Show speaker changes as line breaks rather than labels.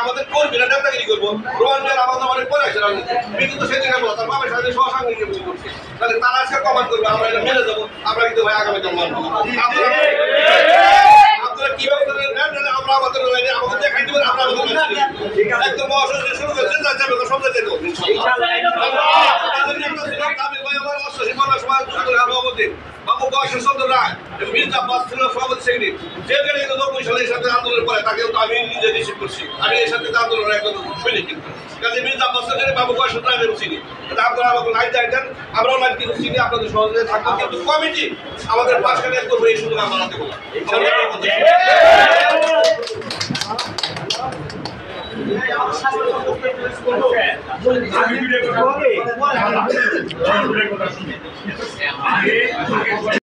আমাদের কর্মীরা নেতাগিরি করবো রোহানদের আমাদের অনেক পরে আসে কিন্তু তো সেদিন তার বাবার সাথে সহসাঙ্গিক করছে তাহলে তারা আজকে কমান করবে আমরা এটা মেনে যাবো আমরা কিন্তু ভাই আগামীকাল মানবো আপনারা কিভাবে আমরা আমাদের আমাদের দেখাই দেবেন আমরা একদম অসুস্থ শুরু করছেন যাবে সমঝে দেবো বাবু বয়সের সন্ধ্যা রায় মির্জা বাস ছিল সভাপতি সেক্রেটারি যেখানে কিন্তু 90 সালের সাথে আন্দোলনের পরে তাকে তো আমি নিজে রিসিভ করছি আমি এর সাথে আন্দোলনের একজন সৈনিক কিন্তু কাজে মির্জা বাস বাবু বয়সের রায় চিনি আপনারা আমাকে লাইন দেন আমরাও লাইন কিন্তু চিনি আপনাদের সহযোগিতা থাকবো কিন্তু কমিটি আমাদের পাশ কাটে করবো এই সুযোগ আমরা দেবো
আমি